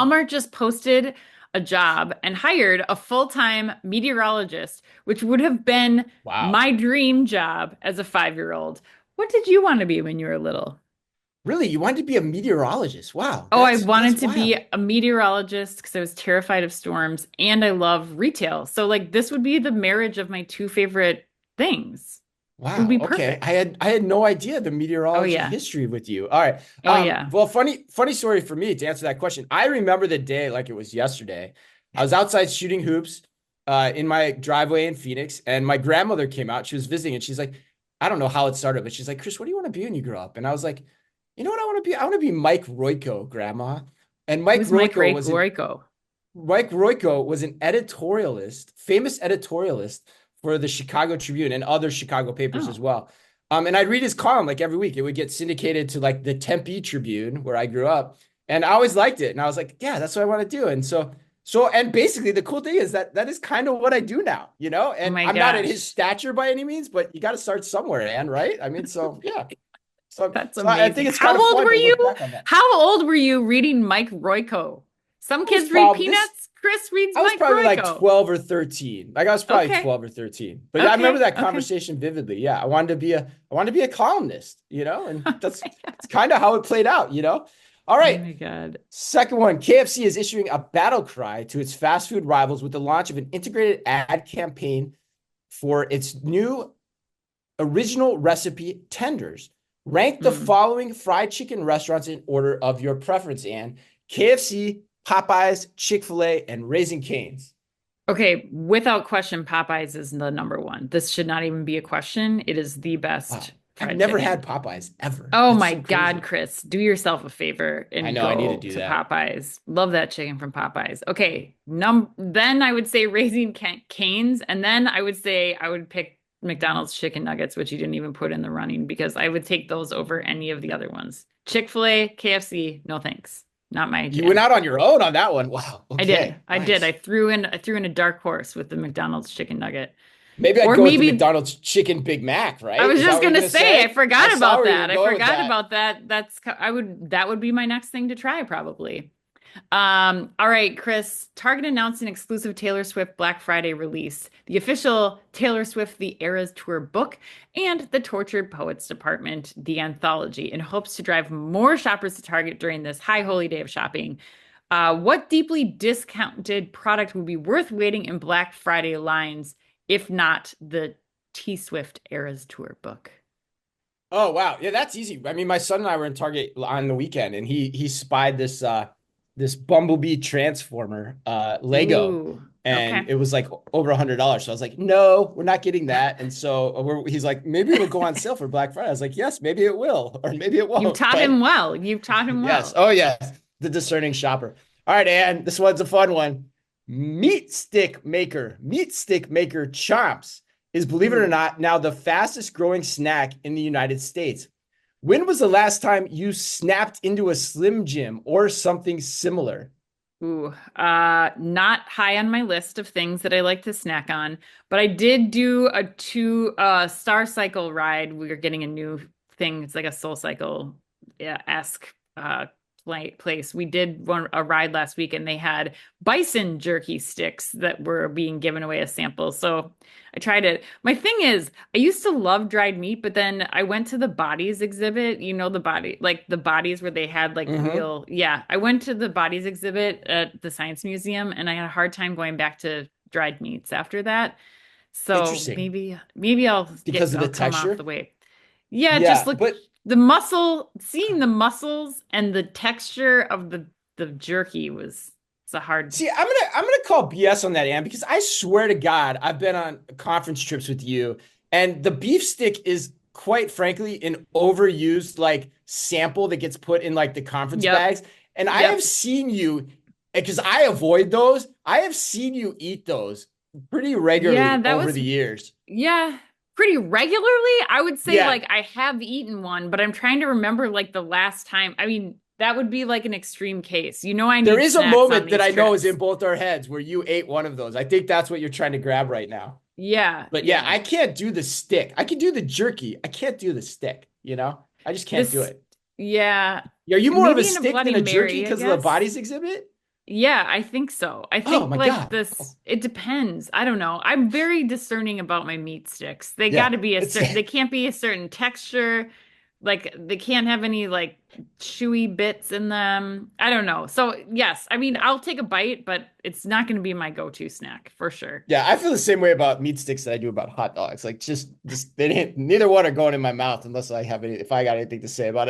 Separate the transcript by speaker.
Speaker 1: Walmart just posted a job and hired a full-time meteorologist, which would have been
Speaker 2: Wow.
Speaker 1: my dream job as a 5-year-old. What did you want to be when you were little?
Speaker 2: Really? You wanted to be a meteorologist? Wow.
Speaker 1: Oh, I
Speaker 2: That's
Speaker 1: wanted to be
Speaker 2: wild.
Speaker 1: a meteorologist because I was terrified of storms and I love retail. So like this would be the marriage of my two favorite things. It would
Speaker 2: Wow.
Speaker 1: be
Speaker 2: Okay.
Speaker 1: perfect.
Speaker 2: I had no idea the
Speaker 1: Oh
Speaker 2: meteorology
Speaker 1: yeah.
Speaker 2: history with you. All right.
Speaker 1: Oh yeah.
Speaker 2: Well, funny story for me to answer that question. I remember the day like it was yesterday. I was outside shooting hoops in my driveway in Phoenix, and my grandmother came out. She was visiting, and she's like, I don't know how it started, but she's like, Chris, what do you want to be when you grow up? And I was like, you know what I want to be? I want to be Mike Royko, Grandma. And
Speaker 1: Who's Mike Royko?
Speaker 2: Mike Royko was an editorialist, famous editorialist for the Chicago Tribune and other Chicago papers as
Speaker 1: Oh,
Speaker 2: well. And I'd read his column like every week. It would get syndicated to like the Tempe Tribune, where I grew up, and I always liked it. And I was like, yeah, that's what I want to do. And and basically, the cool thing is that that is kind of what I do now, you know.
Speaker 1: oh
Speaker 2: And
Speaker 1: my
Speaker 2: I'm not at his
Speaker 1: gosh.
Speaker 2: stature by any means, but you got to start somewhere, Ann, right? I mean, so yeah.
Speaker 1: That's
Speaker 2: So I think
Speaker 1: amazing.
Speaker 2: it's kind of fun to look back on that.
Speaker 1: How old were you reading Mike Royko? Some
Speaker 2: I was
Speaker 1: kids read
Speaker 2: probably this
Speaker 1: Peanuts. Chris reads
Speaker 2: I was
Speaker 1: Mike
Speaker 2: probably like
Speaker 1: Royko.
Speaker 2: 12 or 13. Like I was probably
Speaker 1: Okay.
Speaker 2: 12 or 13. But I remember
Speaker 1: Okay.
Speaker 2: that
Speaker 1: Okay.
Speaker 2: conversation vividly. Yeah, I wanted to be a columnist, you know, and
Speaker 1: Oh my
Speaker 2: that's kind of how it played out, you know. All
Speaker 1: oh
Speaker 2: right.
Speaker 1: my God.
Speaker 2: Second one, KFC is issuing a battle cry to its fast food rivals with the launch of an integrated ad campaign for its new original recipe tenders. Rank the
Speaker 1: Hmm.
Speaker 2: following fried chicken restaurants in order of your preference, and KFC, Popeyes, Chick-fil-A, and Raising Cane's.
Speaker 1: Okay, without question, Popeyes is the number one. This should not even be a question. It is the best
Speaker 2: Wow. I've
Speaker 1: fried
Speaker 2: never had
Speaker 1: chicken.
Speaker 2: Popeyes ever.
Speaker 1: Oh
Speaker 2: That's
Speaker 1: my
Speaker 2: so
Speaker 1: God,
Speaker 2: crazy.
Speaker 1: Chris, do yourself a favor
Speaker 2: I
Speaker 1: and
Speaker 2: know I need to
Speaker 1: go
Speaker 2: do
Speaker 1: to
Speaker 2: that.
Speaker 1: Popeyes. Love that chicken from Popeyes. Okay, then I would say Raising Cane's, and then I would say I would pick McDonald's chicken nuggets, which you didn't even put in the running because I would take those over any of the other ones. Chick-fil-A, KFC, no thanks. Not my
Speaker 2: You went
Speaker 1: jam.
Speaker 2: out on your own on that one. Wow.
Speaker 1: I did.
Speaker 2: Okay.
Speaker 1: I did.
Speaker 2: Nice.
Speaker 1: I threw in a dark horse with the McDonald's chicken nugget.
Speaker 2: Maybe I'd
Speaker 1: Or
Speaker 2: go with the
Speaker 1: maybe
Speaker 2: McDonald's chicken Big Mac,
Speaker 1: I
Speaker 2: right?
Speaker 1: was
Speaker 2: Is that
Speaker 1: just
Speaker 2: what you're
Speaker 1: gonna
Speaker 2: gonna
Speaker 1: say, I
Speaker 2: say? I
Speaker 1: forgot
Speaker 2: saw
Speaker 1: about
Speaker 2: where you were
Speaker 1: that. I
Speaker 2: going with
Speaker 1: forgot
Speaker 2: that.
Speaker 1: about that. That would be my next thing to try probably. All right, Chris. Target announced an exclusive Taylor Swift Black Friday release, the official Taylor Swift The Eras Tour book, and the Tortured Poets Department, the anthology, in hopes to drive more shoppers to Target during this high holy day of shopping. What deeply discounted product would be worth waiting in Black Friday lines if not the T Swift Eras Tour book?
Speaker 2: Oh wow. Yeah, that's easy. I mean, my son and I were in Target on the weekend, and he spied this Bumblebee Transformer Lego,
Speaker 1: Ooh,
Speaker 2: and
Speaker 1: okay.
Speaker 2: it was like over $100. So I was like, no, we're not getting that. And so he's like, maybe it'll go on sale for Black Friday. I was like, yes, maybe it will, or maybe it
Speaker 1: You've
Speaker 2: won't.
Speaker 1: taught him
Speaker 2: But
Speaker 1: well. You've taught him
Speaker 2: yes.
Speaker 1: well.
Speaker 2: Oh yes. The discerning shopper. All right, and this one's a fun one. Meat stick maker Chomps is, believe it or
Speaker 1: Ooh.
Speaker 2: not, now the fastest growing snack in the United States. When was the last time you snapped into a Slim Jim or something similar?
Speaker 1: Ooh, not high on my list of things that I like to snack on, but I did do a two Star Cycle ride. We are getting a new thing. It's like a Soul Cycle esque place. We did a ride last week and they had bison jerky sticks that were being given away as samples. So I tried it. My thing is, I used to love dried meat, but then I went to the bodies exhibit, you know, the body, like the bodies where they had like
Speaker 2: Mm-hmm.
Speaker 1: real, yeah. I went to the bodies exhibit at the Science Museum and I had a hard time going back to dried meats after that. So
Speaker 2: Interesting.
Speaker 1: maybe
Speaker 2: Because of the
Speaker 1: I'll come off
Speaker 2: texture?
Speaker 1: the weight. Yeah, just
Speaker 2: Yeah,
Speaker 1: look
Speaker 2: but
Speaker 1: seeing the muscles and the texture of the jerky was it's a hard.
Speaker 2: see, I'm gonna call BS on that, Ann, because I swear to God, I've been on conference trips with you, and the beef stick is quite frankly an overused like sample that gets put in like the conference
Speaker 1: Yep.
Speaker 2: bags. And I have
Speaker 1: Yep.
Speaker 2: seen you, because I avoid those, I have seen you eat those pretty regularly
Speaker 1: Yeah, that
Speaker 2: over
Speaker 1: was
Speaker 2: the years.
Speaker 1: yeah, pretty regularly. I would say
Speaker 2: Yeah,
Speaker 1: like I have eaten one, but I'm trying to remember like the last time. I mean, that would be like an extreme case. You know, I
Speaker 2: there
Speaker 1: need
Speaker 2: is a
Speaker 1: snacks on
Speaker 2: moment that
Speaker 1: these
Speaker 2: I know is in
Speaker 1: trips.
Speaker 2: both our heads where you ate one of those. I think that's what you're trying to grab right now.
Speaker 1: Yeah,
Speaker 2: But yeah,
Speaker 1: yeah.
Speaker 2: I can't do the stick. I can do the jerky. I can't do the stick, you know? I just can't do
Speaker 1: This
Speaker 2: it.
Speaker 1: yeah,
Speaker 2: Are you more of a
Speaker 1: maybe in a
Speaker 2: stick
Speaker 1: Bloody
Speaker 2: than a jerky
Speaker 1: Mary, I
Speaker 2: because of the
Speaker 1: guess.
Speaker 2: bodies exhibit?
Speaker 1: Yeah, I think so. I
Speaker 2: Oh
Speaker 1: think
Speaker 2: my
Speaker 1: like
Speaker 2: God.
Speaker 1: this, it depends. I don't know. I'm very discerning about my meat sticks. They got
Speaker 2: Yeah.
Speaker 1: to be a
Speaker 2: It's
Speaker 1: certain, they can't be a certain texture. Like they can't have any like chewy bits in them. I don't know. So yes, I mean, I'll take a bite, but it's not going to be my go-to snack for sure.
Speaker 2: yeah, I feel the same way about meat sticks that I do about hot dogs. Like just they didn't neither one are going in my mouth unless I have any if I got anything to say about it.